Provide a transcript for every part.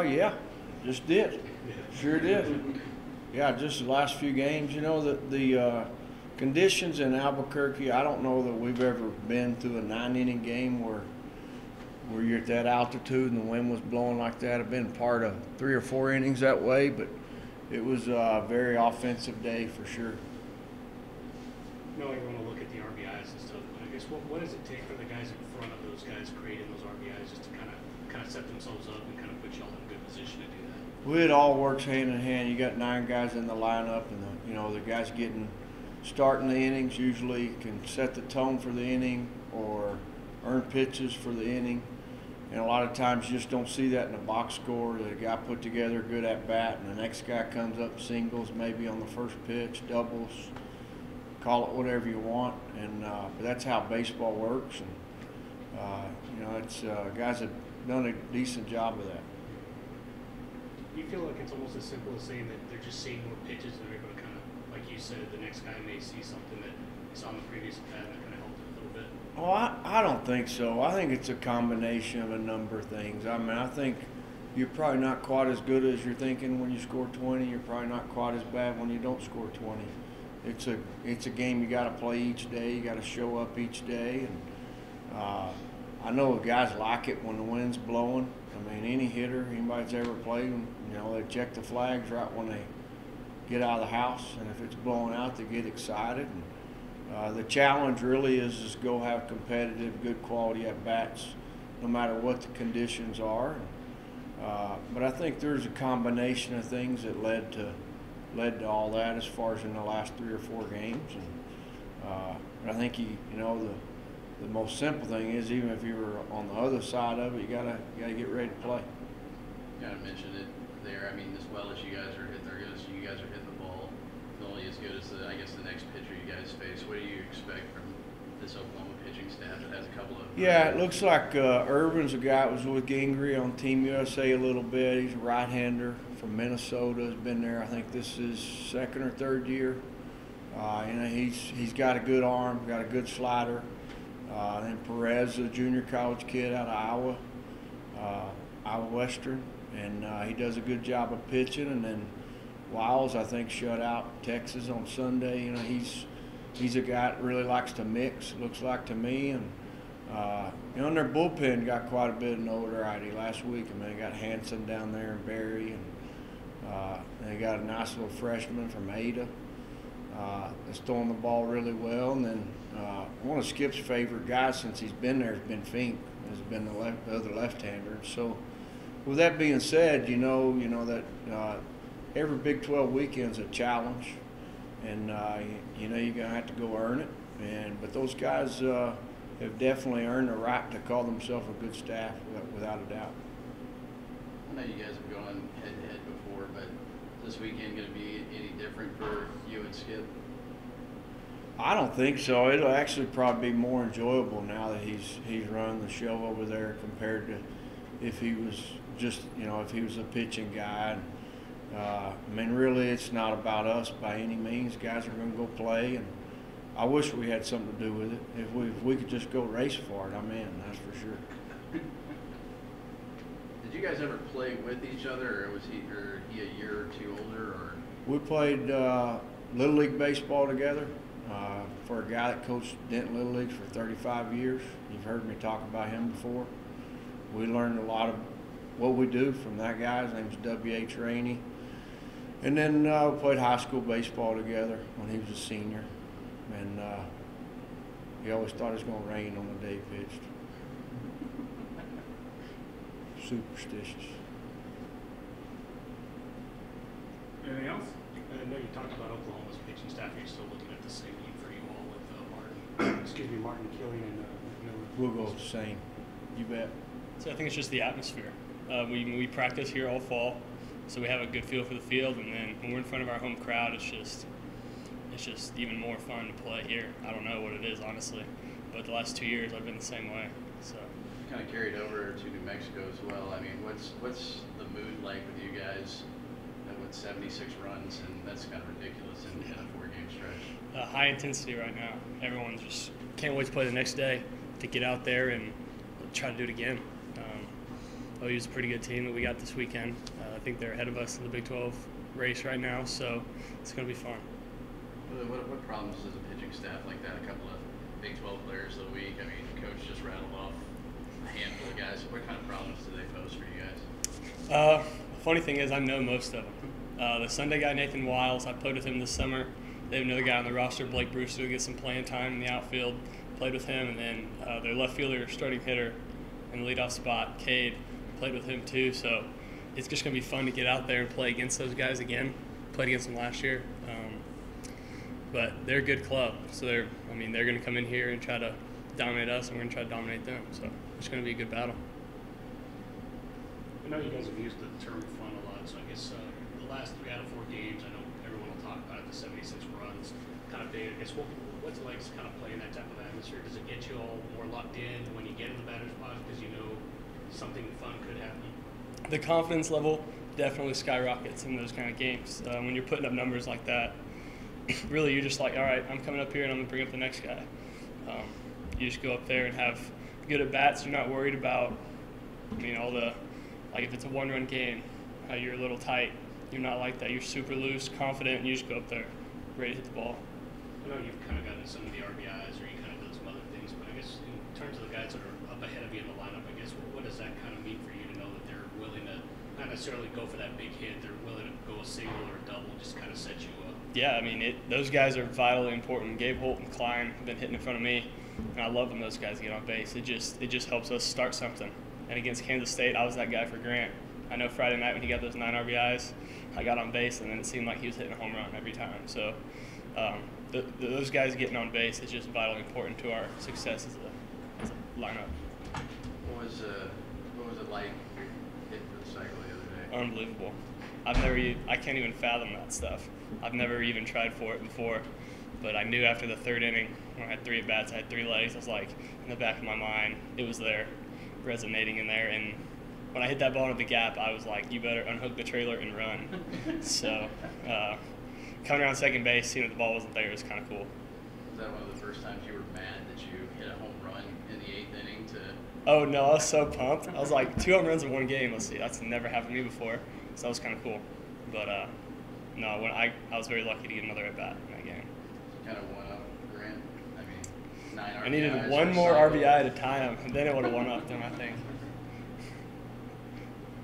Yeah, just did. Sure did. Yeah, just the last few games. You know, the conditions in Albuquerque, I don't know that we've ever been through a 9-inning game where you're at that altitude and the wind was blowing like that. I've been part of 3 or 4 innings that way, but it was a very offensive day for sure. You know, you want to look at the RBIs and stuff, but I guess what does it take for the guys in front of those guys creating those RBIs just to kind of set themselves up and kind of put y'all in a good position to do that? Well, it all works hand in hand. You got 9 guys in the lineup, and the guys starting the innings usually can set the tone for the inning or earn pitches for the inning. And a lot of times you just don't see that in the box score. The guy put together a good at bat, and the next guy comes up singles, maybe on the first pitch, doubles, call it whatever you want. And but that's how baseball works. And it's guys have done a decent job of that. Do you feel like it's almost as simple as saying that they're just seeing more pitches and they're able to kind of, like you said, the next guy may see something that they saw in the previous at bat and that kind of helped it a little bit? Oh, I don't think so. I think it's a combination of a number of things. I mean, I think you're probably not quite as good as you're thinking when you score 20. You're probably not quite as bad when you don't score 20. It's a game you got to play each day. You got to show up each day, and I know guys like it when the wind's blowing. I mean, any hitter, anybody's ever played, they check the flags right when they get out of the house, and if it's blowing out, they get excited. And the challenge really is go have competitive, good quality at bats, no matter what the conditions are. But I think there's a combination of things that led to all that as far as in the last 3 or 4 games. And I think the most simple thing is, even if you were on the other side of it, you gotta get ready to play. You gotta mention it there. I mean, as well as you guys are hitting the ball only as good as the next pitcher you guys face. What do you expect from this Oklahoma pitching staff that has a couple of? Yeah, it looks like Irvin's a guy that was with Gingrey on Team USA a little bit. He's a right-hander from Minnesota. Has been there. I think this is 2nd or 3rd year. He's got a good arm, got a good slider. Then Perez, a junior college kid out of Iowa Western, and he does a good job of pitching. And then Wiles, I think, shut out Texas on Sunday. He's a guy that really likes to mix, looks like to me. And and their bullpen got quite a bit of notoriety last week. I mean, they got Hanson down there and Barry, and they got a nice little freshman from Ada that's throwing the ball really well. And then one of Skip's favorite guys since he's been there has been Fink, has been the other left-hander. So with that being said, you know that every Big 12 weekend's a challenge, and you're gonna have to go earn it. But those guys have definitely earned the right to call themselves a good staff, without a doubt. I know you guys have gone head-to-head before, but this weekend going to be any different for you and Skip? I don't think so. It'll actually probably be more enjoyable now that he's running the show over there compared to if he was just, if he was a pitching guy. I mean, really, it's not about us by any means. Guys are going to go play, and I wish we had something to do with it. If we could just go race for it, I'm in, that's for sure. Did you guys ever play with each other, or was he a year or 2 older? Or we played Little League baseball together for a guy that coached Denton Little League for 35 years. You've heard me talk about him before. We learned a lot of what we do from that guy. His name's W.H. Rainey. And then we played high school baseball together when he was a senior. And he always thought it was going to rain on the day he pitched. Superstitious. Anything else? I know you talked about Oklahoma's pitching staff. You're still looking at the same need for you all with Martin Killian and Miller. We'll go the same. You bet. So I think it's just the atmosphere. We practice here all fall, so we have a good feel for the field, and then when we're in front of our home crowd, it's just even more fun to play here. I don't know what it is, honestly, but the last 2 years I've been the same way. So kind of carried over to New Mexico as well. I mean, what's the mood like with you guys? With 76 runs, and that's kind of ridiculous in a 4-game stretch. High intensity right now. Everyone just can't wait to play the next day, to get out there and try to do it again. OU's a pretty good team that we got this weekend. I think they're ahead of us in the Big 12 race right now, so it's going to be fun. What problems does a pitching staff like that, a couple of Big 12 players of the week? I mean, Coach just rattled off a handful of guys. What kind of problems do they pose for you guys? The funny thing is I know most of them. The Sunday guy, Nathan Wiles, I played with him this summer. They have another guy on the roster, Blake Brewster, who gets some playing time in the outfield. Played with him, and then their left fielder, starting hitter, in the leadoff spot, Cade, played with him too. So it's just going to be fun to get out there and play against those guys again. Played against them last year, but they're a good club. So they're going to come in here and try to dominate us, and we're going to try to dominate them. So it's going to be a good battle. I know you guys have used the term fun a lot, so I guess the last 3 out of 4 games, I know everyone will talk about it, the 76 runs, kind of big. I guess what's it like to kind of play in that type of atmosphere? Does it get you all more locked in when you get in the batter's box because you know something fun could happen? The confidence level definitely skyrockets in those kind of games. When you're putting up numbers like that, really you're just like, all right, I'm coming up here and I'm going to bring up the next guy. You just go up there and have good at-bats. You're not worried about, all the, like if it's a 1-run game, how you're a little tight. You're not like that. You're super loose, confident, and you just go up there, ready to hit the ball. I know you've kind of gotten some of the RBIs or you kind of done some other things, but I guess in terms of the guys that are up ahead of you in the lineup, I guess what does that kind of mean for you to know that they're willing to not necessarily go for that big hit, they're willing to go a single or a double, just kind of set you up? Yeah, those guys are vitally important. Gabe Holt and Klein have been hitting in front of me, and I love when those guys get on base. It just helps us start something. And against Kansas State, I was that guy for Grant. I know Friday night when he got those 9 RBIs, I got on base, and then it seemed like he was hitting a home run every time. So those guys getting on base is just vitally important to our success as a lineup. What was it like hitting for the cycle the other day? Unbelievable. I can't even fathom that stuff. I've never even tried for it before, but I knew after the 3rd inning when I had 3 at-bats, I had 3 legs. I was like, in the back of my mind, it was there, resonating in there. And when I hit that ball into the gap, I was like, you better unhook the trailer and run. So coming around second base, seeing that the ball wasn't there was kind of cool. Was that one of the first times you were mad that you hit a home run in the 8th inning to? Oh, no, I was so pumped. I was like, 2 home runs in 1 game. Let's see, that's never happened to me before. So that was kind of cool. But, no, when I was very lucky to get another at-bat in that game. Kind of won up Grant. 9 RBIs. I needed 1 more RBI to tie him, and then it would have won up them, I think.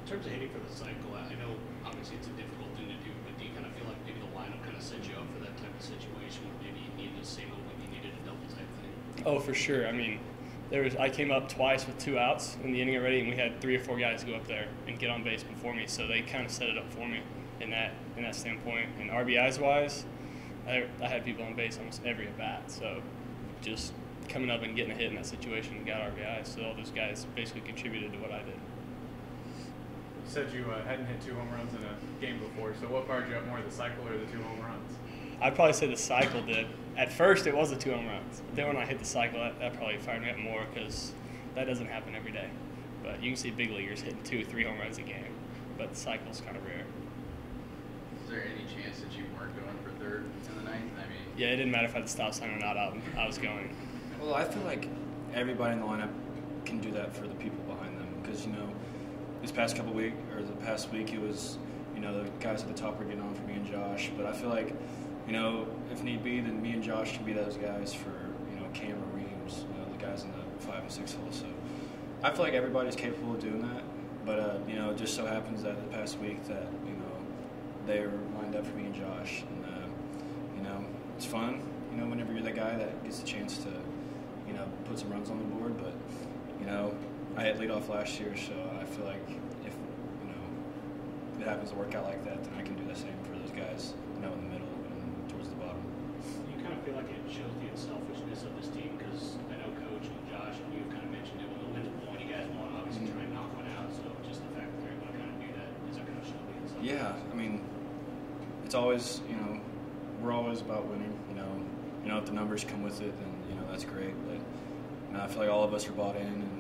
In terms of hitting for the cycle, I know obviously it's a difficult thing to do, but do you kind of feel like maybe the lineup kind of set you up for that type of situation where maybe you needed a single when you needed a double type thing? Oh, for sure. I came up twice with 2 outs in the inning already, and we had 3 or 4 guys go up there and get on base before me, so they kind of set it up for me in that standpoint. And RBIs wise, I had people on base almost every at bat, so just coming up and getting a hit in that situation got RBIs. So all those guys basically contributed to what I did. You said you hadn't hit 2 home runs in a game before, so what fired you up more, the cycle or the 2 home runs? I'd probably say the cycle did. At first, it was the 2 home runs. But then when I hit the cycle, that probably fired me up more because that doesn't happen every day. But you can see big leaguers hitting 2 or 3 home runs a game, but the cycle's kind of rare. Is there any chance that you weren't going for 3rd in the 9th? Yeah, it didn't matter if I had the stop sign or not. I was going. Well, I feel like everybody in the lineup can do that for the people behind them because, this past past week, it was, the guys at the top were getting on for me and Josh. But I feel like, if need be, then me and Josh can be those guys for, Cam or Reams, the guys in the 5 and 6 hole. So I feel like everybody's capable of doing that. But, it just so happens that the past week that, they were lined up for me and Josh. And, it's fun, whenever you're the guy that gets the chance to, put some runs on the board. But, I had lead off last year, so I feel like if it happens to work out like that, then I can do the same for those guys, in the middle and towards the bottom. You kind of feel like it shows the unselfishness of this team because I know Coach and Josh and you kind of mentioned it when the wind's blowing, you guys want to obviously try and knock one out. So just the fact that they're able to kind of do that, is that kind of show the unselfishness? Yeah, it's always, we're always about winning, if the numbers come with it, then, that's great. But, I feel like all of us are bought in, and,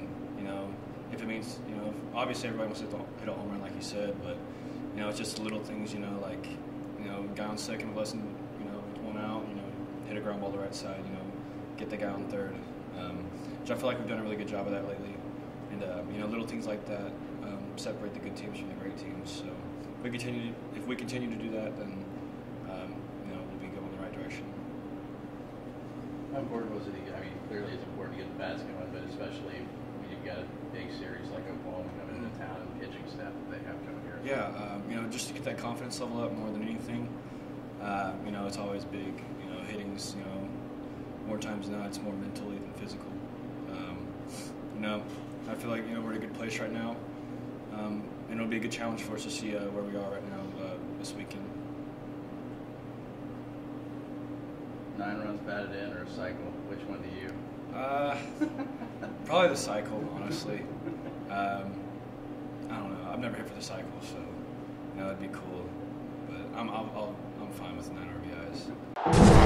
if it means, obviously everybody wants to hit a home run like you said, but, it's just the little things, like, guy on second with less than, 1 out, hit a ground ball to the right side, get the guy on third, which I feel like we've done a really good job of that lately. little things like that separate the good teams from the great teams. So if we continue to do that, then we'll be going in the right direction. How important was it? I mean, clearly it's important to get the bats going, but especially when you've got a big series like Oklahoma coming into town and the pitching staff that they have coming here. Yeah, just to get that confidence level up more than anything. It's always big. Hitting's more times than not it's more mentally than physical. I feel like we're in a good place right now, and it'll be a good challenge for us to see where we are right now this weekend. 9 runs batted in or a cycle? Which one do you? Probably the cycle, honestly. I don't know. I've never hit for the cycle, so that'd be cool. But I'm fine with 9 RBIs.